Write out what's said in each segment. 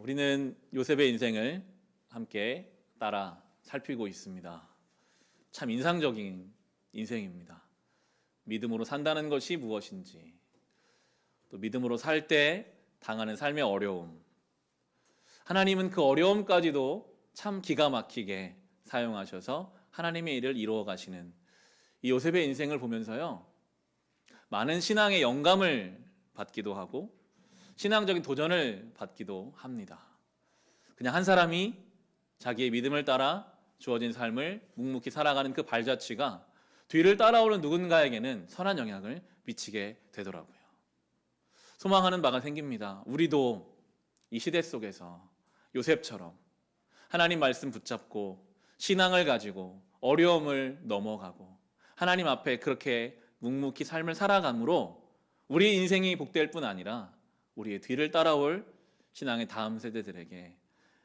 우리는 요셉의 인생을 함께 따라 살피고 있습니다. 참 인상적인 인생입니다. 믿음으로 산다는 것이 무엇인지, 또 믿음으로 살 때 당하는 삶의 어려움, 하나님은 그 어려움까지도 참 기가 막히게 사용하셔서 하나님의 일을 이루어 가시는 이 요셉의 인생을 보면서요, 많은 신앙의 영감을 받기도 하고 신앙적인 도전을 받기도 합니다. 그냥 한 사람이 자기의 믿음을 따라 주어진 삶을 묵묵히 살아가는 그 발자취가 뒤를 따라오는 누군가에게는 선한 영향을 미치게 되더라고요. 소망하는 바가 생깁니다. 우리도 이 시대 속에서 요셉처럼 하나님 말씀 붙잡고 신앙을 가지고 어려움을 넘어가고 하나님 앞에 그렇게 묵묵히 삶을 살아감으로 우리 인생이 복될 뿐 아니라 우리의 뒤를 따라올 신앙의 다음 세대들에게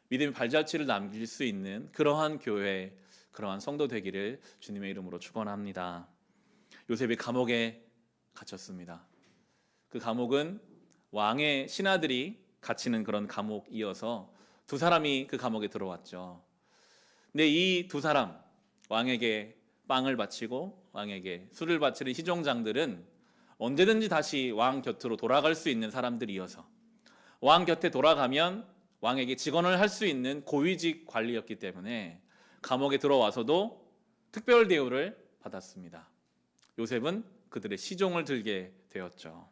믿음의 발자취를 남길 수 있는 그러한 교회, 그러한 성도 되기를 주님의 이름으로 축원합니다. 요셉이 감옥에 갇혔습니다. 그 감옥은 왕의 신하들이 갇히는 그런 감옥이어서 두 사람이 그 감옥에 들어왔죠. 근데 이 두 사람, 왕에게 빵을 바치고 왕에게 술을 바치는 시종장들은 언제든지 다시 왕 곁으로 돌아갈 수 있는 사람들이어서 왕 곁에 돌아가면 왕에게 직언을 할 수 있는 고위직 관리였기 때문에 감옥에 들어와서도 특별 대우를 받았습니다. 요셉은 그들의 시종을 들게 되었죠.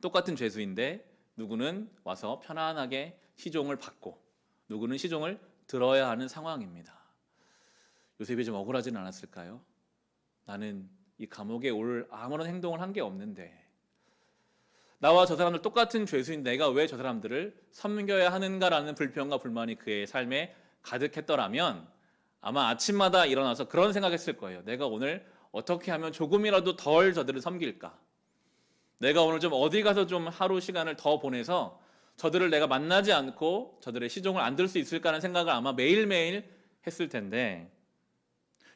똑같은 죄수인데 누구는 와서 편안하게 시종을 받고 누구는 시종을 들어야 하는 상황입니다. 요셉이 좀 억울하지는 않았을까요? 나는 이 감옥에 올 아무런 행동을 한 게 없는데 나와 저 사람들 똑같은 죄수인 내가 왜 저 사람들을 섬겨야 하는가라는 불평과 불만이 그의 삶에 가득했더라면 아마 아침마다 일어나서 그런 생각했을 거예요. 내가 오늘 어떻게 하면 조금이라도 덜 저들을 섬길까? 내가 오늘 좀 어디 가서 좀 하루 시간을 더 보내서 저들을 내가 만나지 않고 저들의 시종을 안 들 수 있을까 하는 생각을 아마 매일매일 했을 텐데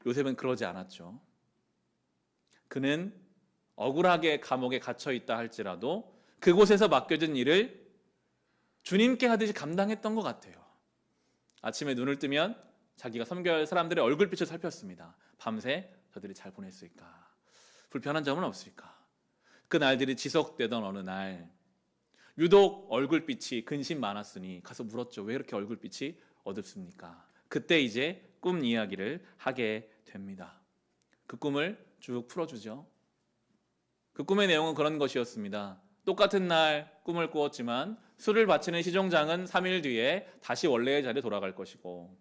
요셉은 그러지 않았죠. 그는 억울하게 감옥에 갇혀 있다 할지라도 그곳에서 맡겨진 일을 주님께 하듯이 감당했던 것 같아요. 아침에 눈을 뜨면 자기가 섬겨야 할 사람들의 얼굴빛을 살폈습니다. 밤새 저들이 잘 보냈을까? 불편한 점은 없을까? 그 날들이 지속되던 어느 날 유독 얼굴빛이 근심 많았으니 가서 물었죠. 왜 이렇게 얼굴빛이 어둡습니까? 그때 이제 꿈 이야기를 하게 됩니다. 그 꿈을 쭉 풀어주죠. 그 꿈의 내용은 그런 것이었습니다. 똑같은 날 꿈을 꾸었지만 술을 바치는 시종장은 3일 뒤에 다시 원래의 자리에 돌아갈 것이고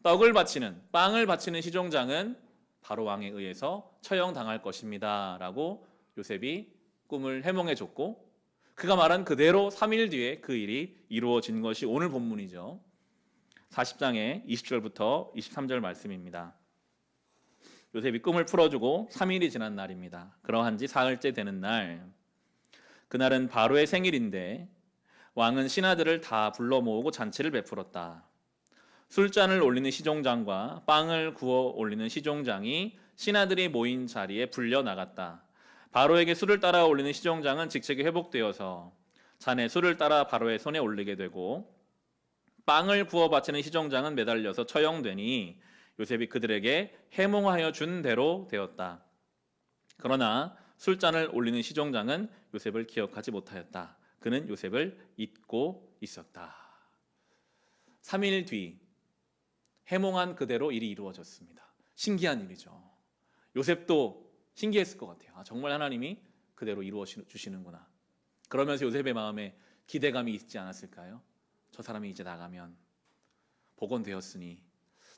빵을 바치는 시종장은 바로 왕에 의해서 처형당할 것입니다 라고 요셉이 꿈을 해몽해 줬고 그가 말한 그대로 3일 뒤에 그 일이 이루어진 것이 오늘 본문이죠. 40장의 20절부터 23절 말씀입니다. 요셉이 꿈을 풀어주고 3일이 지난 날입니다. 그러한 지 사흘째 되는 날, 그날은 바로의 생일인데 왕은 신하들을 다 불러 모으고 잔치를 베풀었다. 술잔을 올리는 시종장과 빵을 구워 올리는 시종장이 신하들이 모인 자리에 불려 나갔다. 바로에게 술을 따라 올리는 시종장은 직책이 회복되어서 잔에 술을 따라 바로의 손에 올리게 되고 빵을 구워 바치는 시종장은 매달려서 처형되니 요셉이 그들에게 해몽하여 준 대로 되었다. 그러나 술잔을 올리는 시종장은 요셉을 기억하지 못하였다. 그는 요셉을 잊고 있었다. 3일 뒤 해몽한 그대로 일이 이루어졌습니다. 신기한 일이죠. 요셉도 신기했을 것 같아요. 정말 하나님이 그대로 이루어 주시는구나. 그러면서 요셉의 마음에 기대감이 있지 않았을까요? 저 사람이 이제 나가면 복원되었으니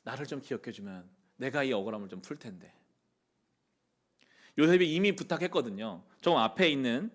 나를 좀 기억해주면 내가 이 억울함을 좀 풀 텐데. 요셉이 이미 부탁했거든요. 좀 앞에 있는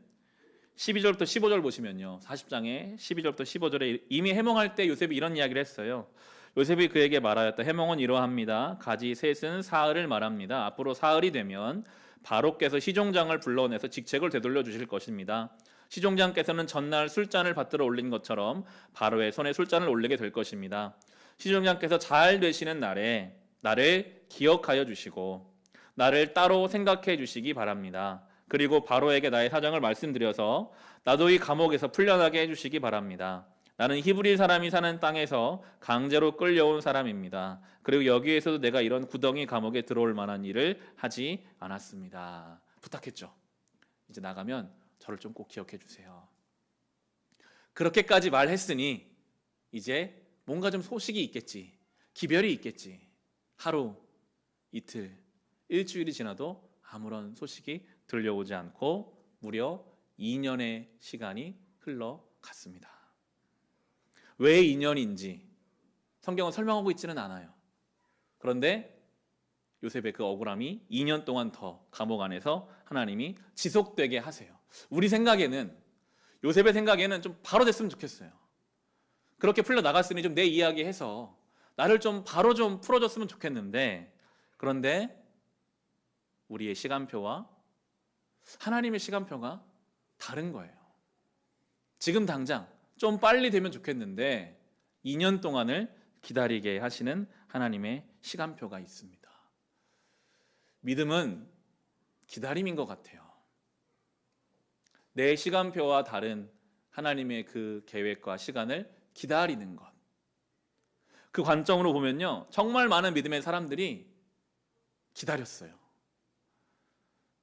12절부터 15절 보시면요. 40장에 12절부터 15절에 이미 해몽할 때 요셉이 이런 이야기를 했어요. 요셉이 그에게 말하였다. 해몽은 이러합니다. 가지 셋은 사흘을 말합니다. 앞으로 사흘이 되면 바로께서 시종장을 불러내서 직책을 되돌려 주실 것입니다. 시종장께서는 전날 술잔을 받들어 올린 것처럼 바로의 손에 술잔을 올리게 될 것입니다. 시종장께서 잘 되시는 날에 나를 기억하여 주시고 나를 따로 생각해 주시기 바랍니다. 그리고 바로에게 나의 사정을 말씀드려서 나도 이 감옥에서 풀려나게 해주시기 바랍니다. 나는 히브리 사람이 사는 땅에서 강제로 끌려온 사람입니다. 그리고 여기에서도 내가 이런 구덩이 감옥에 들어올 만한 일을 하지 않았습니다. 부탁했죠. 이제 나가면 저를 좀 꼭 기억해 주세요. 그렇게까지 말했으니 이제 뭔가 좀 소식이 있겠지. 기별이 있겠지. 하루, 이틀, 일주일이 지나도 아무런 소식이 들려오지 않고 무려 2년의 시간이 흘러갔습니다. 왜 2년인지 성경은 설명하고 있지는 않아요. 그런데 요셉의 그 억울함이 2년 동안 더 감옥 안에서 하나님이 지속되게 하세요. 우리 생각에는, 요셉의 생각에는 좀 바로 됐으면 좋겠어요. 그렇게 풀려 나갔으니 좀 내 이야기 해서 나를 좀 바로 좀 풀어줬으면 좋겠는데, 그런데 우리의 시간표와 하나님의 시간표가 다른 거예요. 지금 당장 좀 빨리 되면 좋겠는데 2년 동안을 기다리게 하시는 하나님의 시간표가 있습니다. 믿음은 기다림인 것 같아요. 내 시간표와 다른 하나님의 그 계획과 시간을 기다리는 것. 그 관점으로 보면요, 정말 많은 믿음의 사람들이 기다렸어요.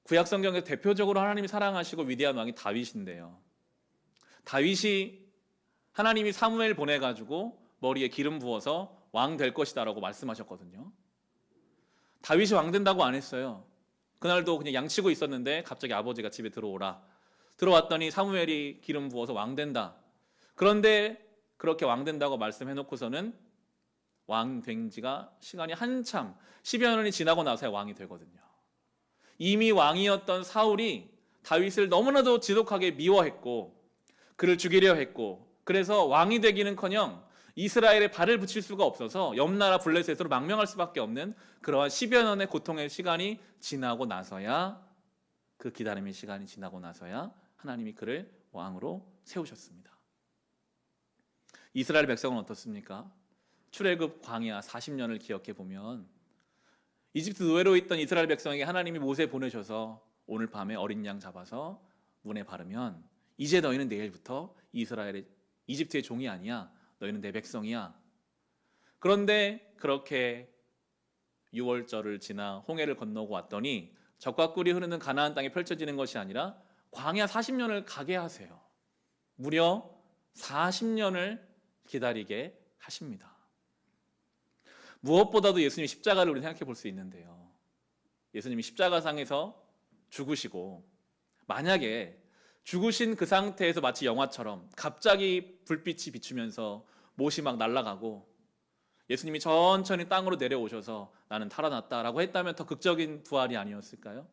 구약 성경에서 대표적으로 하나님이 사랑하시고 위대한 왕이 다윗인데요. 다윗이 하나님이 사무엘 보내가지고 머리에 기름 부어서 왕 될 것이다라고 말씀하셨거든요. 다윗이 왕 된다고 안 했어요. 그날도 그냥 양치고 있었는데 갑자기 아버지가 집에 들어오라. 들어왔더니 사무엘이 기름 부어서 왕 된다. 그런데 그렇게 왕 된다고 말씀해놓고서는 왕 된 지가 시간이 한참 10여 년이 지나고 나서야 왕이 되거든요. 이미 왕이었던 사울이 다윗을 너무나도 지독하게 미워했고 그를 죽이려 했고, 그래서 왕이 되기는커녕 이스라엘에 발을 붙일 수가 없어서 옆나라 블레셋으로 망명할 수밖에 없는 그러한 10여 년의 고통의 시간이 지나고 나서야, 그 기다림의 시간이 지나고 나서야 하나님이 그를 왕으로 세우셨습니다. 이스라엘 백성은 어떻습니까? 출애굽 광야 40년을 기억해 보면 이집트 노예로 있던 이스라엘 백성에게 하나님이 모세 보내셔서 오늘 밤에 어린 양 잡아서 문에 바르면 이제 너희는 내일부터 이집트의 종이 아니야. 너희는 내 백성이야. 그런데 그렇게 6월절을 지나 홍해를 건너고 왔더니 젖과 꿀이 흐르는 가나안 땅에 펼쳐지는 것이 아니라 광야 40년을 가게 하세요. 무려 40년을 기다리게 하십니다. 무엇보다도 예수님이 십자가를 우리 생각해 볼 수 있는데요. 예수님이 십자가상에서 죽으시고, 만약에 죽으신 그 상태에서 마치 영화처럼 갑자기 불빛이 비추면서 못이 막 날아가고 예수님이 천천히 땅으로 내려오셔서 나는 살아났다라고 했다면 더 극적인 부활이 아니었을까요?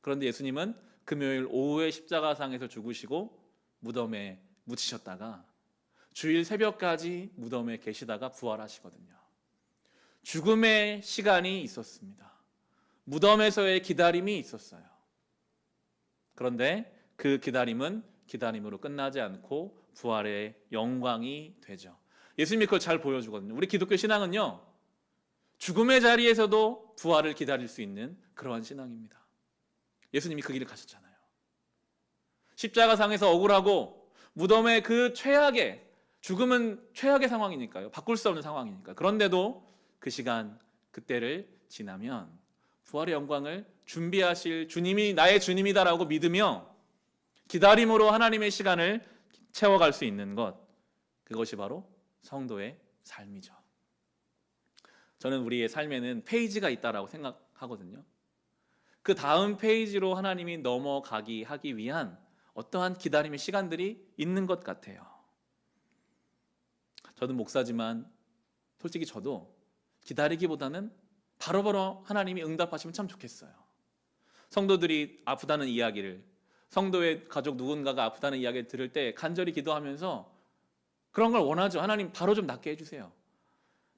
그런데 예수님은 금요일 오후에 십자가상에서 죽으시고 무덤에 묻히셨다가 주일 새벽까지 무덤에 계시다가 부활하시거든요. 죽음의 시간이 있었습니다. 무덤에서의 기다림이 있었어요. 그런데 그 기다림은 기다림으로 끝나지 않고 부활의 영광이 되죠. 예수님이 그걸 잘 보여주거든요. 우리 기독교 신앙은요, 죽음의 자리에서도 부활을 기다릴 수 있는 그러한 신앙입니다. 예수님이 그 길을 가셨잖아요. 십자가상에서 억울하고 무덤의 그 최악의, 죽음은 최악의 상황이니까요. 바꿀 수 없는 상황이니까. 그런데도 그 시간, 그때를 지나면 부활의 영광을 준비하실 주님이 나의 주님이다라고 믿으며 기다림으로 하나님의 시간을 채워갈 수 있는 것, 그것이 바로 성도의 삶이죠. 저는 우리의 삶에는 페이지가 있다라고 생각하거든요. 그 다음 페이지로 하나님이 넘어가기 하기 위한 어떠한 기다림의 시간들이 있는 것 같아요. 저는 목사지만 솔직히 저도 기다리기보다는 바로바로 하나님이 응답하시면 참 좋겠어요. 성도들이 아프다는 이야기를, 성도의 가족 누군가가 아프다는 이야기를 들을 때 간절히 기도하면서 그런 걸 원하죠. 하나님 바로 좀 낫게 해주세요.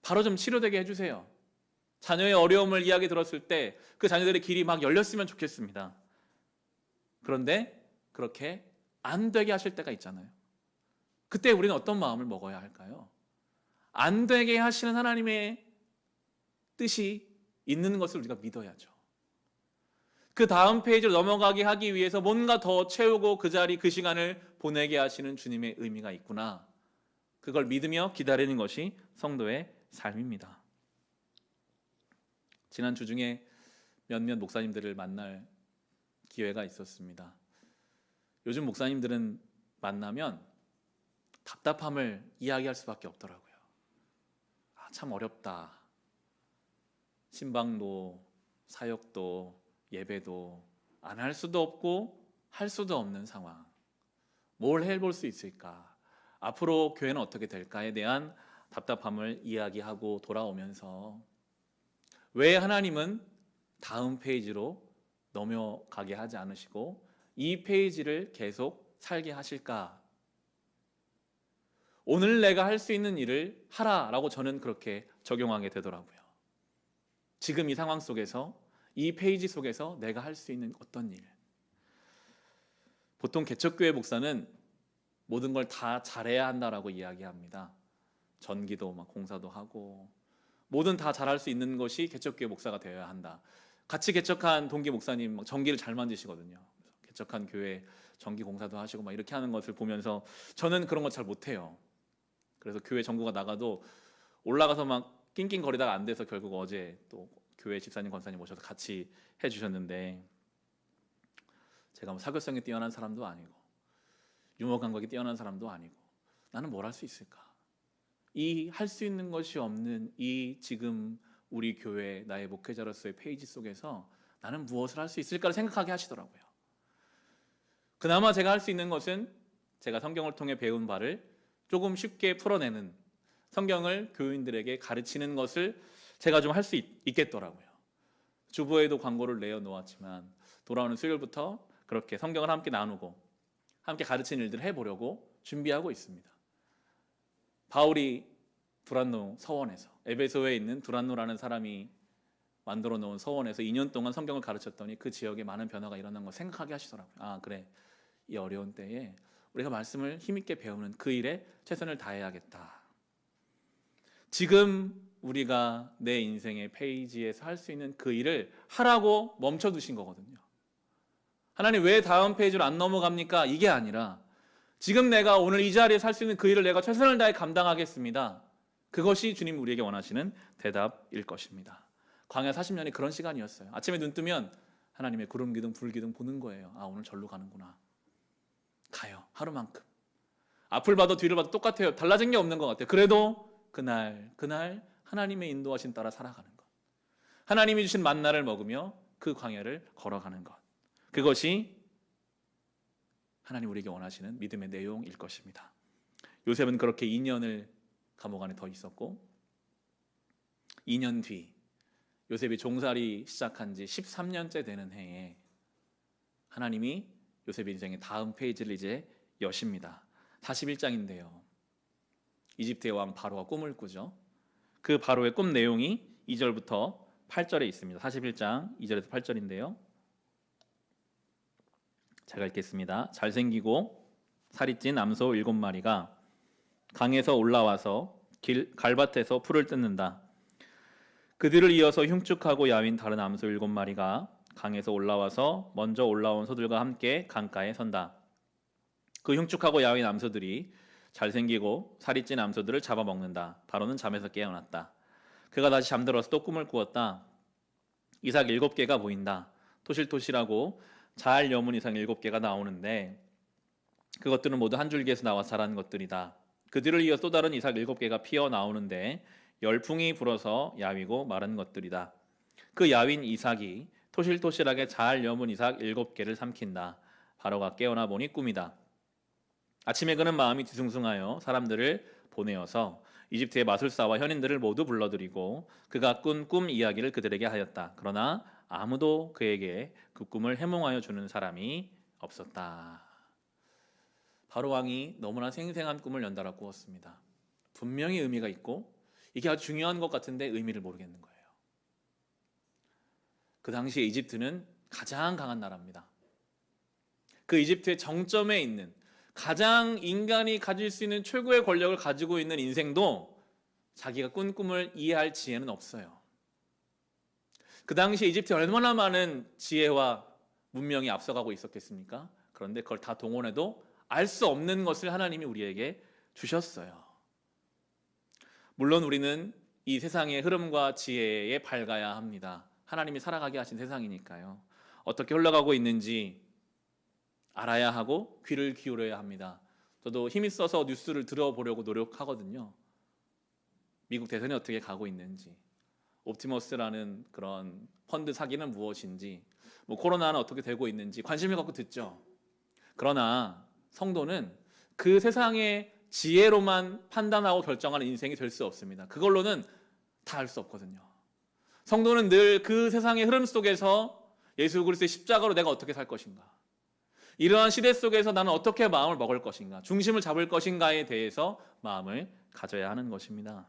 바로 좀 치료되게 해주세요. 자녀의 어려움을 이야기 들었을 때 그 자녀들의 길이 막 열렸으면 좋겠습니다. 그런데 그렇게 안 되게 하실 때가 있잖아요. 그때 우리는 어떤 마음을 먹어야 할까요? 안 되게 하시는 하나님의 뜻이 있는 것을 우리가 믿어야죠. 그 다음 페이지로 넘어가게 하기 위해서 뭔가 더 채우고 그 자리, 그 시간을 보내게 하시는 주님의 의미가 있구나. 그걸 믿으며 기다리는 것이 성도의 삶입니다. 지난 주 중에 몇몇 목사님들을 만날 기회가 있었습니다. 요즘 목사님들은 만나면 답답함을 이야기할 수밖에 없더라고요. 참 어렵다. 신방도 사역도 예배도 안 할 수도 없고 할 수도 없는 상황. 뭘 해볼 수 있을까? 앞으로 교회는 어떻게 될까에 대한 답답함을 이야기하고 돌아오면서 왜 하나님은 다음 페이지로 넘어가게 하지 않으시고 이 페이지를 계속 살게 하실까? 오늘 내가 할 수 있는 일을 하라라고 저는 그렇게 적용하게 되더라고요. 지금 이 상황 속에서 이 페이지 속에서 내가 할 수 있는 어떤 일. 보통 개척교회 목사는 모든 걸 다 잘해야 한다라고 이야기합니다. 전기도 막 공사도 하고 뭐든 다 잘할 수 있는 것이 개척교회 목사가 되어야 한다. 같이 개척한 동기 목사님 전기를 잘 만드시거든요. 개척한 교회 전기 공사도 하시고 막 이렇게 하는 것을 보면서 저는 그런 거 잘 못해요. 그래서 교회 전구가 나가도 올라가서 막 낑낑거리다가 안 돼서 결국 어제 또 교회 집사님 권사님 오셔서 같이 해주셨는데 제가 뭐 사교성이 뛰어난 사람도 아니고 유머 감각이 뛰어난 사람도 아니고 나는 뭘 할 수 있을까? 이 할 수 있는 것이 없는 이 지금 우리 교회 나의 목회자로서의 페이지 속에서 나는 무엇을 할 수 있을까를 생각하게 하시더라고요. 그나마 제가 할 수 있는 것은 제가 성경을 통해 배운 바를 조금 쉽게 풀어내는 성경을 교인들에게 가르치는 것을 제가 좀 할 수 있겠더라고요. 주보에도 광고를 내어 놓았지만 돌아오는 수요일부터 그렇게 성경을 함께 나누고 함께 가르치는 일들을 해보려고 준비하고 있습니다. 바울이 두란노 서원에서 에베소에 있는 두란노라는 사람이 만들어 놓은 서원에서 2년 동안 성경을 가르쳤더니 그 지역에 많은 변화가 일어난 걸 생각하게 하시더라고요. 아 그래, 이 어려운 때에 우리가 말씀을 힘있게 배우는 그 일에 최선을 다해야겠다. 지금 우리가 내 인생의 페이지에서 할 수 있는 그 일을 하라고 멈춰두신 거거든요. 하나님 왜 다음 페이지로 안 넘어갑니까? 이게 아니라 지금 내가 오늘 이 자리에서 할 수 있는 그 일을 내가 최선을 다해 감당하겠습니다. 그것이 주님 우리에게 원하시는 대답일 것입니다. 광야 40년이 그런 시간이었어요. 아침에 눈 뜨면 하나님의 구름 기둥 불 기둥 보는 거예요. 아 오늘 절로 가는구나. 가요. 하루만큼. 앞을 봐도 뒤를 봐도 똑같아요. 달라진 게 없는 것 같아요. 그래도 그날 하나님의 인도하심 따라 살아가는 것. 하나님이 주신 만나를 먹으며 그 광야를 걸어가는 것. 그것이 하나님 우리에게 원하시는 믿음의 내용일 것입니다. 요셉은 그렇게 2년을 감옥 안에 더 있었고 2년 뒤 요셉이 종살이 시작한 지 13년째 되는 해에 하나님이 요셉의 인생의 다음 페이지를 이제 여십니다. 41장인데요. 이집트의 왕 바로가 꿈을 꾸죠. 그 바로의 꿈 내용이 2절부터 8절에 있습니다. 41장 2절에서 8절인데요. 제가 읽겠습니다. 잘생기고 살이 찐 암소 7마리가 강에서 올라와서 갈밭에서 풀을 뜯는다. 그들을 이어서 흉측하고 야윈 다른 암소 7마리가 강에서 올라와서 먼저 올라온 소들과 함께 강가에 선다. 그 흉측하고 야윈 암소들이 잘생기고 살이 찐 암소들을 잡아먹는다. 바로는 잠에서 깨어났다. 그가 다시 잠들어서 또 꿈을 꾸었다. 이삭 7개가 보인다. 토실토실하고 잘 여문 이삭 7개가 나오는데 그것들은 모두 한 줄기에서 나와 자란 것들이다. 그들을 이어 또 다른 이삭 7개가 피어 나오는데 열풍이 불어서 야위고 마른 것들이다. 그 야윈 이삭이 토실토실하게 잘 여문 이삭 7개를 삼킨다. 바로가 깨어나 보니 꿈이다. 아침에 그는 마음이 뒤숭숭하여 사람들을 보내어서 이집트의 마술사와 현인들을 모두 불러들이고 그가 꾼 꿈 이야기를 그들에게 하였다. 그러나 아무도 그에게 그 꿈을 해몽하여 주는 사람이 없었다. 바로 왕이 너무나 생생한 꿈을 연달아 꾸었습니다. 분명히 의미가 있고 이게 아주 중요한 것 같은데 의미를 모르겠는 거예요. 그 당시에 이집트는 가장 강한 나라입니다. 그 이집트의 정점에 있는 가장 인간이 가질 수 있는 최고의 권력을 가지고 있는 인생도 자기가 꾼 꿈을 이해할 지혜는 없어요. 그 당시에 이집트에 얼마나 많은 지혜와 문명이 앞서가고 있었겠습니까? 그런데 그걸 다 동원해도 알 수 없는 것을 하나님이 우리에게 주셨어요. 물론 우리는 이 세상의 흐름과 지혜에 밝아야 합니다. 하나님이 살아가게 하신 세상이니까요. 어떻게 흘러가고 있는지 알아야 하고 귀를 기울여야 합니다. 저도 힘이 써서 뉴스를 들어보려고 노력하거든요. 미국 대선이 어떻게 가고 있는지, 옵티머스라는 그런 펀드 사기는 무엇인지, 코로나는 어떻게 되고 있는지 관심을 갖고 듣죠. 그러나 성도는 그 세상의 지혜로만 판단하고 결정하는 인생이 될 수 없습니다. 그걸로는 다 알 수 없거든요. 성도는 늘 그 세상의 흐름 속에서 예수 그리스도의 십자가로 내가 어떻게 살 것인가, 이러한 시대 속에서 나는 어떻게 마음을 먹을 것인가, 중심을 잡을 것인가에 대해서 마음을 가져야 하는 것입니다.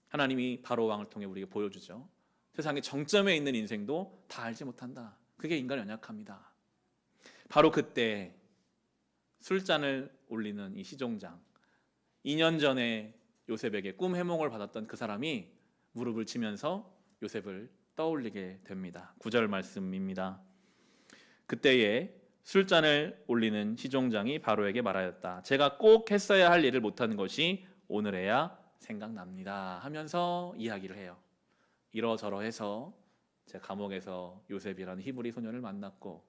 하나님이 바로 왕을 통해 우리에게 보여주죠. 세상의 정점에 있는 인생도 다 알지 못한다. 그게 인간의 연약합니다. 바로 그때 술잔을 올리는 이 시종장, 2년 전에 요셉에게 꿈 해몽을 받았던 그 사람이 무릎을 치면서 요셉을 떠올리게 됩니다. 9절 말씀입니다. 그때에 술잔을 올리는 시종장이 바로에게 말하였다. 제가 꼭 했어야 할 일을 못한 것이 오늘에야 생각납니다 하면서 이야기를 해요. 이러저러해서 제가 감옥에서 요셉이라는 히브리 소년을 만났고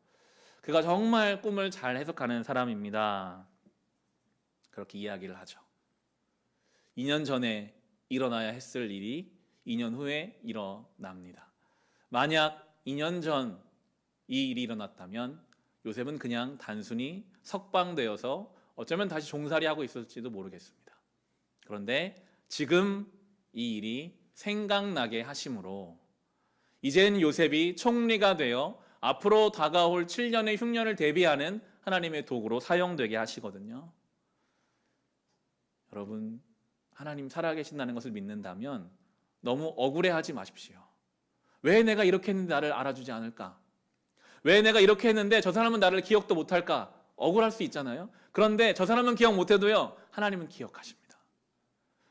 그가 정말 꿈을 잘 해석하는 사람입니다. 그렇게 이야기를 하죠. 2년 전에 일어나야 했을 일이 2년 후에 일어납니다. 만약 2년 전 이 일이 일어났다면 요셉은 그냥 단순히 석방되어서 어쩌면 다시 종살이하고 있었을지도 모르겠습니다. 그런데 지금 이 일이 생각나게 하심으로 이젠 요셉이 총리가 되어 앞으로 다가올 7년의 흉년을 대비하는 하나님의 도구로 사용되게 하시거든요. 여러분, 하나님 살아계신다는 것을 믿는다면 너무 억울해하지 마십시오. 왜 내가 이렇게 했는데 나를 알아주지 않을까? 왜 내가 이렇게 했는데 저 사람은 나를 기억도 못할까? 억울할 수 있잖아요. 그런데 저 사람은 기억 못해도요, 하나님은 기억하십니다.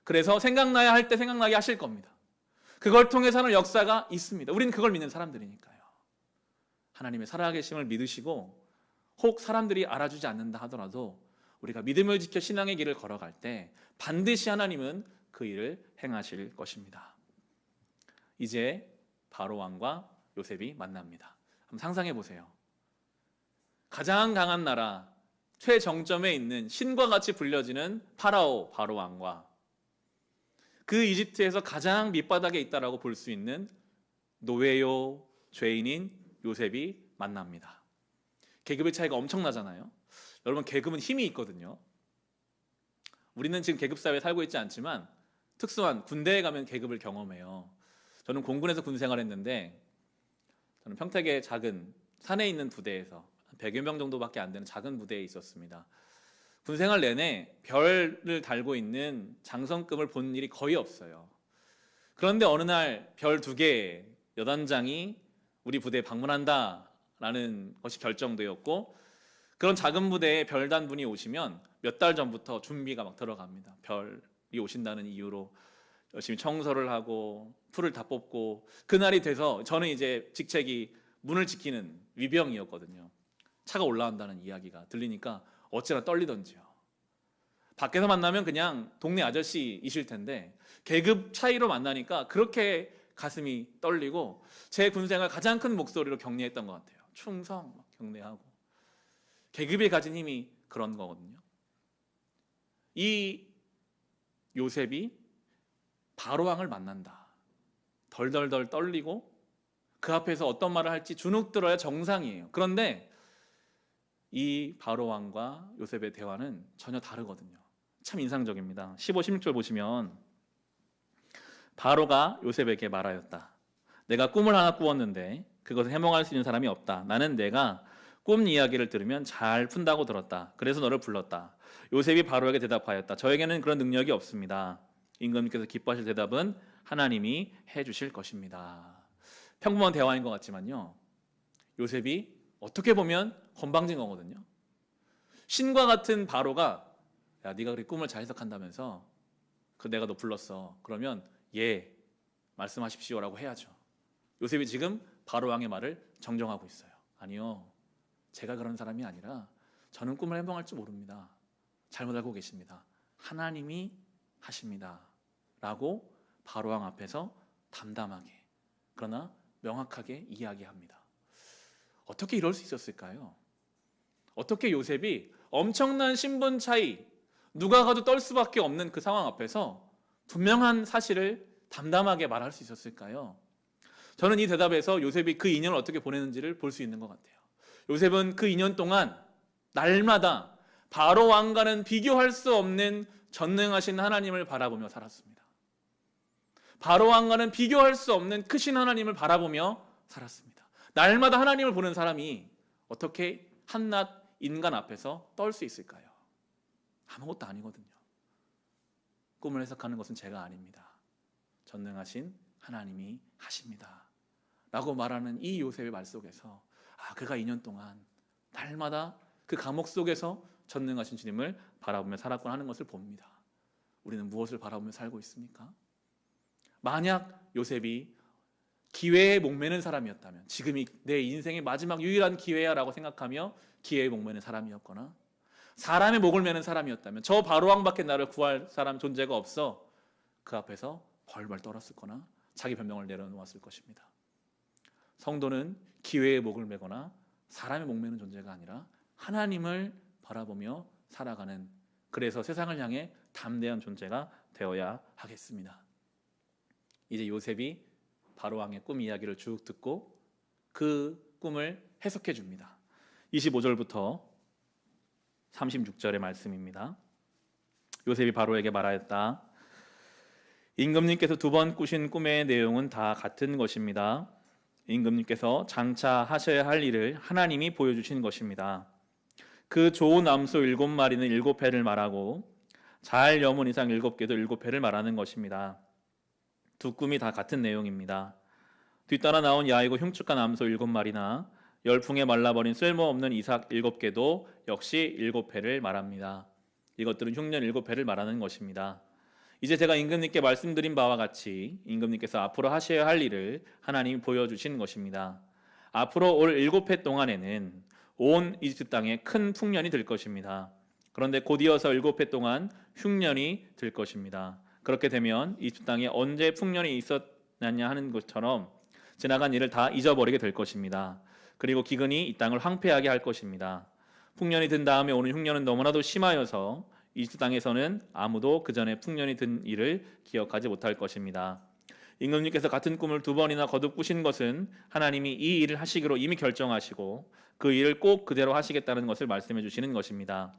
그래서 생각나야 할 때 생각나게 하실 겁니다. 그걸 통해서는 역사가 있습니다. 우리는 그걸 믿는 사람들이니까요. 하나님의 살아계심을 믿으시고 혹 사람들이 알아주지 않는다 하더라도 우리가 믿음을 지켜 신앙의 길을 걸어갈 때 반드시 하나님은 그 일을 행하실 것입니다. 이제 바로 왕과 요셉이 만납니다. 한번 상상해 보세요. 가장 강한 나라, 최정점에 있는 신과 같이 불려지는 파라오 바로 왕과 그 이집트에서 가장 밑바닥에 있다라고 볼 수 있는 노예요 죄인인 요셉이 만납니다. 계급의 차이가 엄청나잖아요. 여러분, 계급은 힘이 있거든요. 우리는 지금 계급사회에 살고 있지 않지만 특수한 군대에 가면 계급을 경험해요. 저는 공군에서 군 생활했는데 저는 평택의 작은 산에 있는 부대에서 100여 명 정도밖에 안 되는 작은 부대에 있었습니다. 군 생활 내내 별을 달고 있는 장성급을 본 일이 거의 없어요. 그런데 어느 날 별 2개 여단장이 우리 부대에 방문한다라는 것이 결정되었고 그런 작은 부대에 별단 분이 오시면 몇 달 전부터 준비가 막 들어갑니다. 별이 오신다는 이유로 열심히 청소를 하고 풀을 다 뽑고 그날이 돼서 저는 이제 직책이 문을 지키는 위병이었거든요. 차가 올라온다는 이야기가 들리니까 어찌나 떨리던지요. 밖에서 만나면 그냥 동네 아저씨이실 텐데 계급 차이로 만나니까 그렇게 가슴이 떨리고 제 군생활 가장 큰 목소리로 격려했던 것 같아요. 충성 막 격려하고. 계급이 가진 힘이 그런 거거든요. 이 요셉이 바로왕을 만난다. 덜덜덜 떨리고 그 앞에서 어떤 말을 할지 주눅 들어야 정상이에요. 그런데 이 바로왕과 요셉의 대화는 전혀 다르거든요. 참 인상적입니다. 15, 16절 보시면 바로가 요셉에게 말하였다. 내가 꿈을 하나 꾸었는데 그것을 해몽할 수 있는 사람이 없다. 나는 내가 꿈 이야기를 들으면 잘 푼다고 들었다. 그래서 너를 불렀다. 요셉이 바로에게 대답하였다. 저에게는 그런 능력이 없습니다. 임금님께서 기뻐하실 대답은 하나님이 해주실 것입니다. 평범한 대화인 것 같지만요, 요셉이 어떻게 보면 건방진 거거든요. 신과 같은 바로가 야, 네가 그렇게 꿈을 잘 해석한다면서 내가 너 불렀어. 그러면 예, 말씀하십시오라고 해야죠. 요셉이 지금 바로 왕의 말을 정정하고 있어요. 아니요, 제가 그런 사람이 아니라 저는 꿈을 해몽할 줄 모릅니다. 잘못 알고 계십니다. 하나님이 하십니다 라고 바로왕 앞에서 담담하게 그러나 명확하게 이야기합니다. 어떻게 이럴 수 있었을까요? 어떻게 요셉이 엄청난 신분 차이, 누가 가도 떨 수밖에 없는 그 상황 앞에서 분명한 사실을 담담하게 말할 수 있었을까요? 저는 이 대답에서 요셉이 그 2년을 어떻게 보내는지를 볼 수 있는 것 같아요. 요셉은 그 2년 동안 날마다 바로 왕과는 비교할 수 없는 전능하신 하나님을 바라보며 살았습니다. 바로 왕과는 비교할 수 없는 크신 하나님을 바라보며 살았습니다. 날마다 하나님을 보는 사람이 어떻게 한낱 인간 앞에서 떨 수 있을까요? 아무것도 아니거든요. 꿈을 해석하는 것은 제가 아닙니다. 전능하신 하나님이 하십니다. 라고 말하는 이 요셉의 말 속에서 그가 2년 동안 날마다 그 감옥 속에서 전능하신 주님을 바라보며 살았구나 하는 것을 봅니다. 우리는 무엇을 바라보며 살고 있습니까? 만약 요셉이 기회에 목매는 사람이었다면, 지금이 내 인생의 마지막 유일한 기회야 라고 생각하며 기회에 목매는 사람이었거나, 사람의 목을 매는 사람이었다면, 저 바로왕밖에 나를 구할 사람 존재가 없어 그 앞에서 벌벌 떨었을 거나 자기 변명을 내려놓았을 것입니다. 성도는 기회의 목을 매거나 사람의 목 매는 존재가 아니라 하나님을 바라보며 살아가는, 그래서 세상을 향해 담대한 존재가 되어야 하겠습니다. 이제 요셉이 바로왕의 꿈 이야기를 쭉 듣고 그 꿈을 해석해 줍니다. 25절부터 36절의 말씀입니다. 요셉이 바로에게 말하였다. 임금님께서 2번 꾸신 꿈의 내용은 다 같은 것입니다. 임금님께서 장차 하셔야 할 일을 하나님이 보여주신 것입니다. 그 좋은 암소 7마리는 7회를 말하고 잘 여문 이상 7개도 7회를 말하는 것입니다. 두 꿈이 다 같은 내용입니다. 뒤따라 나온 야이고 흉측한 암소 7마리나 열풍에 말라버린 쓸모없는 이삭 7개도 역시 7회를 말합니다. 이것들은 흉년 7회를 말하는 것입니다. 이제 제가 임금님께 말씀드린 바와 같이 임금님께서 앞으로 하셔야 할 일을 하나님이 보여주신 것입니다. 앞으로 올 7회 동안에는 온 이집트 땅에 큰 풍년이 들 것입니다. 그런데 곧 이어서 7회 동안 흉년이 들 것입니다. 그렇게 되면 이집트 땅에 언제 풍년이 있었느냐 하는 것처럼 지나간 일을 다 잊어버리게 될 것입니다. 그리고 기근이 이 땅을 황폐하게 할 것입니다. 풍년이 든 다음에 오는 흉년은 너무나도 심하여서 이집트 땅에서는 아무도 그 전에 풍년이 든 일을 기억하지 못할 것입니다. 임금님께서 같은 꿈을 2번이나 거듭 꾸신 것은 하나님이 이 일을 하시기로 이미 결정하시고 그 일을 꼭 그대로 하시겠다는 것을 말씀해 주시는 것입니다.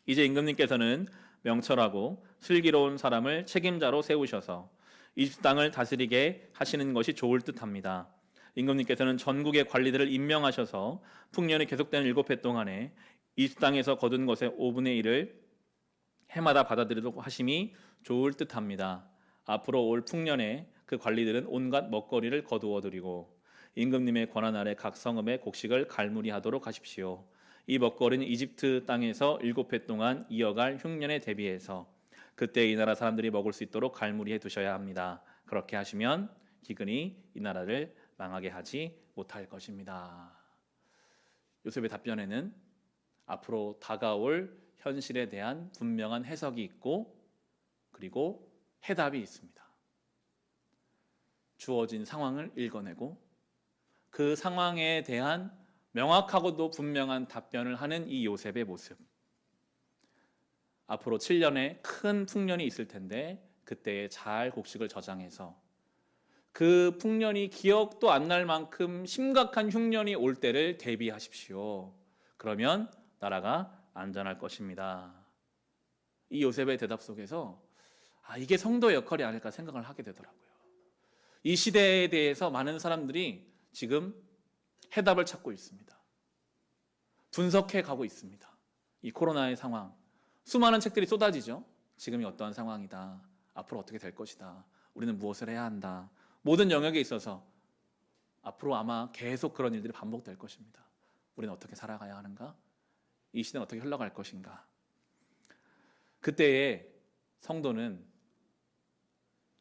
이제 임금님께서는 명철하고 슬기로운 사람을 책임자로 세우셔서 이집트 땅을 다스리게 하시는 것이 좋을 듯합니다. 임금님께서는 전국의 관리들을 임명하셔서 풍년이 계속되는 7회 동안에 이집트 땅에서 거둔 것의 5분의 1을 해마다 받아들이도록 하심이 좋을 듯합니다. 앞으로 올 풍년에 그 관리들은 온갖 먹거리를 거두어 드리고 임금님의 권한 아래 각 성읍의 곡식을 갈무리하도록 하십시오. 이 먹거리는 이집트 땅에서 7회 동안 이어갈 흉년에 대비해서 그때 이 나라 사람들이 먹을 수 있도록 갈무리해 두셔야 합니다. 그렇게 하시면 기근이 이 나라를 망하게 하지 못할 것입니다. 요셉의 답변에는 앞으로 다가올 현실에 대한 분명한 해석이 있고 그리고 해답이 있습니다. 주어진 상황을 읽어내고 그 상황에 대한 명확하고도 분명한 답변을 하는 이 요셉의 모습. 앞으로 7년에 큰 풍년이 있을 텐데 그때에 잘 곡식을 저장해서 그 풍년이 기억도 안 날 만큼 심각한 흉년이 올 때를 대비하십시오. 그러면 나라가 안전할 것입니다. 이 요셉의 대답 속에서 이게 성도의 역할이 아닐까 생각을 하게 되더라고요. 이 시대에 대해서 많은 사람들이 지금 해답을 찾고 있습니다. 분석해 가고 있습니다. 이 코로나의 상황, 수많은 책들이 쏟아지죠. 지금이 어떠한 상황이다. 앞으로 어떻게 될 것이다. 우리는 무엇을 해야 한다. 모든 영역에 있어서 앞으로 아마 계속 그런 일들이 반복될 것입니다. 우리는 어떻게 살아가야 하는가? 이 시대는 어떻게 흘러갈 것인가? 그때에 성도는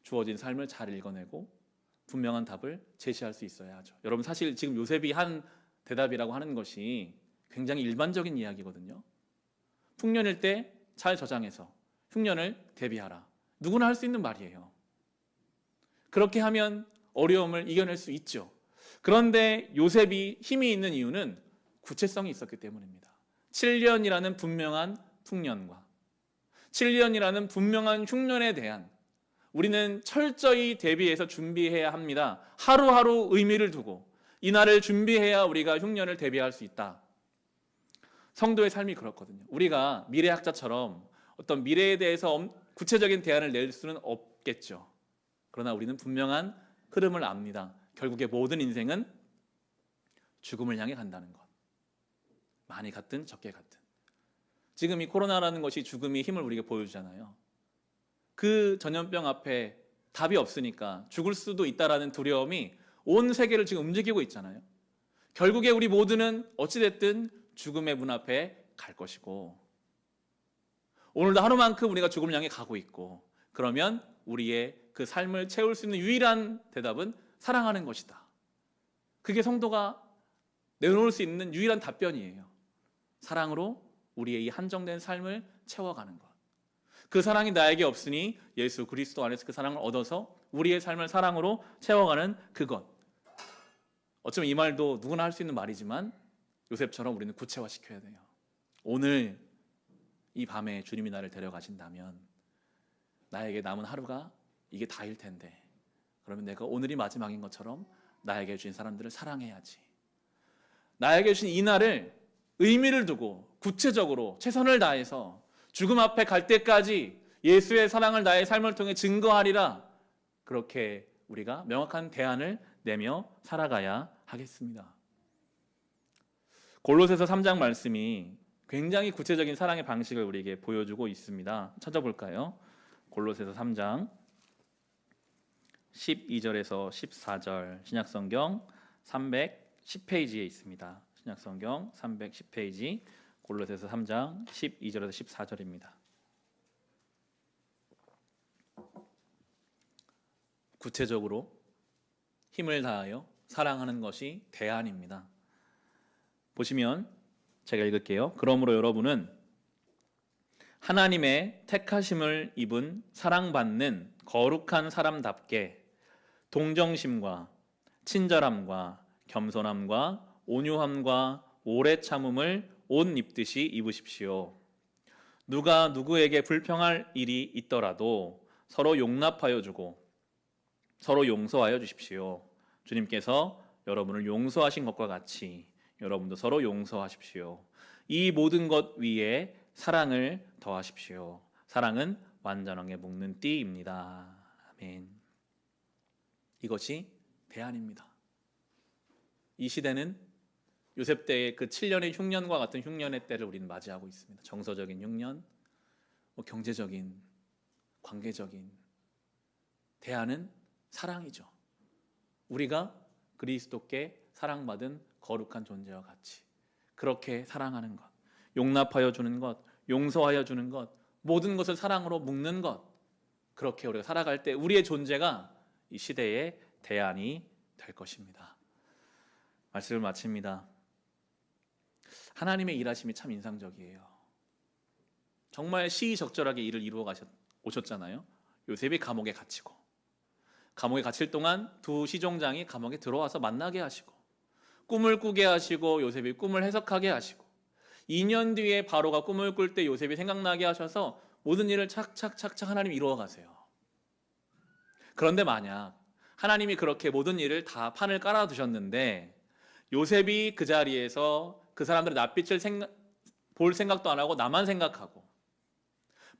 주어진 삶을 잘 읽어내고 분명한 답을 제시할 수 있어야 하죠. 여러분, 사실 지금 요셉이 한 대답이라고 하는 것이 굉장히 일반적인 이야기거든요. 풍년일 때 잘 저장해서 흉년을 대비하라. 누구나 할 수 있는 말이에요. 그렇게 하면 어려움을 이겨낼 수 있죠. 그런데 요셉이 힘이 있는 이유는 구체성이 있었기 때문입니다. 7년이라는 분명한 풍년과 7년이라는 분명한 흉년에 대한 우리는 철저히 대비해서 준비해야 합니다. 하루하루 의미를 두고 이날을 준비해야 우리가 흉년을 대비할 수 있다. 성도의 삶이 그렇거든요. 우리가 미래학자처럼 어떤 미래에 대해서 구체적인 대안을 낼 수는 없겠죠. 그러나 우리는 분명한 흐름을 압니다. 결국에 모든 인생은 죽음을 향해 간다는 것. 많이 갔든 적게 갔든. 지금 이 코로나라는 것이 죽음의 힘을 우리에게 보여주잖아요. 그 전염병 앞에 답이 없으니까 죽을 수도 있다라는 두려움이 온 세계를 지금 움직이고 있잖아요. 결국에 우리 모두는 어찌됐든 죽음의 문 앞에 갈 것이고, 오늘도 하루만큼 우리가 죽음을 향해 가고 있고, 그러면 우리의 그 삶을 채울 수 있는 유일한 대답은 사랑하는 것이다. 그게 성도가 내놓을 수 있는 유일한 답변이에요. 사랑으로 우리의 이 한정된 삶을 채워가는 것. 그 사랑이 나에게 없으니 예수 그리스도 안에서 그 사랑을 얻어서 우리의 삶을 사랑으로 채워가는 그것. 어쩌면 이 말도 누구나 할 수 있는 말이지만 요셉처럼 우리는 구체화시켜야 돼요. 오늘 이 밤에 주님이 나를 데려가신다면 나에게 남은 하루가 이게 다일 텐데, 그러면 내가 오늘이 마지막인 것처럼 나에게 주신 사람들을 사랑해야지. 나에게 주신 이 날을 의미를 두고 구체적으로 최선을 다해서 죽음 앞에 갈 때까지 예수의 사랑을 나의 삶을 통해 증거하리라. 그렇게 우리가 명확한 대안을 내며 살아가야 하겠습니다. 골로새서 3장 말씀이 굉장히 구체적인 사랑의 방식을 우리에게 보여주고 있습니다. 찾아볼까요? 골로새서 3장 12절에서 14절, 신약성경 310페이지에 있습니다. 신약성경 310페이지, 골로새서 3장 12절에서 14절입니다. 구체적으로 힘을 다하여 사랑하는 것이 대안입니다. 보시면 제가 읽을게요. 그러므로 여러분은 하나님의 택하심을 입은 사랑받는 거룩한 사람답게 동정심과 친절함과 겸손함과 온유함과 오래 참음을 옷 입듯이 입으십시오. 누가 누구에게 불평할 일이 있더라도 서로 용납하여 주고 서로 용서하여 주십시오. 주님께서 여러분을 용서하신 것과 같이 여러분도 서로 용서하십시오. 이 모든 것 위에 사랑을 더하십시오. 사랑은 완전하게 묶는 띠입니다. 아멘. 이것이 대안입니다. 이 시대는 요셉 때의 그 7년의 흉년과 같은 흉년의 때를 우리는 맞이하고 있습니다. 정서적인 흉년, 경제적인, 관계적인. 대안은 사랑이죠. 우리가 그리스도께 사랑받은 거룩한 존재와 같이 그렇게 사랑하는 것, 용납하여 주는 것, 용서하여 주는 것, 모든 것을 사랑으로 묶는 것, 그렇게 우리가 살아갈 때 우리의 존재가 이 시대의 대안이 될 것입니다. 말씀을 마칩니다. 하나님의 일하심이 참 인상적이에요. 정말 시의적절하게 일을 이루어 오셨잖아요. 요셉이 감옥에 갇히고, 감옥에 갇힐 동안 두 시종장이 감옥에 들어와서 만나게 하시고, 꿈을 꾸게 하시고, 요셉이 꿈을 해석하게 하시고, 2년 뒤에 바로가 꿈을 꿀 때 요셉이 생각나게 하셔서 모든 일을 착착착착 하나님이 이루어 가세요. 그런데 만약 하나님이 그렇게 모든 일을 다 판을 깔아 두셨는데 요셉이 그 자리에서 그 사람들의 낯빛을 볼 생각도 안 하고 나만 생각하고,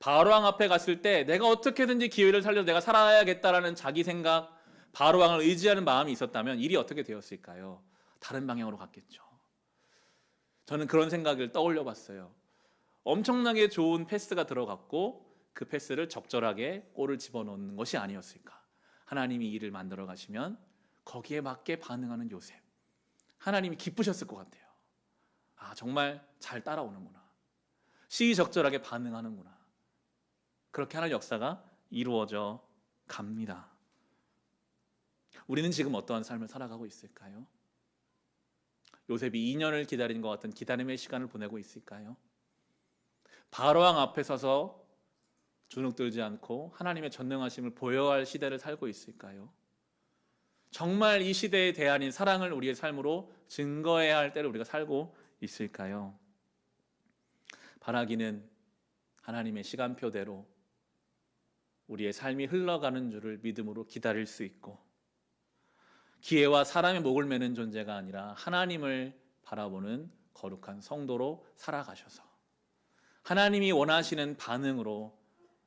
바로왕 앞에 갔을 때 내가 어떻게든지 기회를 살려서 내가 살아야겠다라는 자기 생각, 바로왕을 의지하는 마음이 있었다면 일이 어떻게 되었을까요? 다른 방향으로 갔겠죠. 저는 그런 생각을 떠올려 봤어요. 엄청나게 좋은 패스가 들어갔고 그 패스를 적절하게 골을 집어넣는 것이 아니었을까. 하나님이 일을 만들어 가시면 거기에 맞게 반응하는 요셉, 하나님이 기쁘셨을 것 같아요. 아, 정말 잘 따라오는구나, 시의적절하게 반응하는구나. 그렇게 하는 역사가 이루어져 갑니다. 우리는 지금 어떠한 삶을 살아가고 있을까요? 요셉이 2년을 기다린 것 같은 기다림의 시간을 보내고 있을까요? 바로왕 앞에 서서 주눅들지 않고 하나님의 전능하심을 보여야 할 시대를 살고 있을까요? 정말 이 시대의 대안인 사랑을 우리의 삶으로 증거해야 할 때를 우리가 살고 있을까요? 바라기는 하나님의 시간표대로 우리의 삶이 흘러가는 줄을 믿음으로 기다릴 수 있고, 기회와 사람의 목을 매는 존재가 아니라 하나님을 바라보는 거룩한 성도로 살아가셔서 하나님이 원하시는 반응으로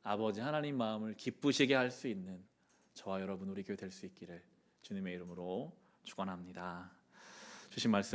아버지 하나님 마음을 기쁘시게 할 수 있는 저와 여러분 우리 교회 될 수 있기를 주님의 이름으로 축원합니다. 주신 말씀은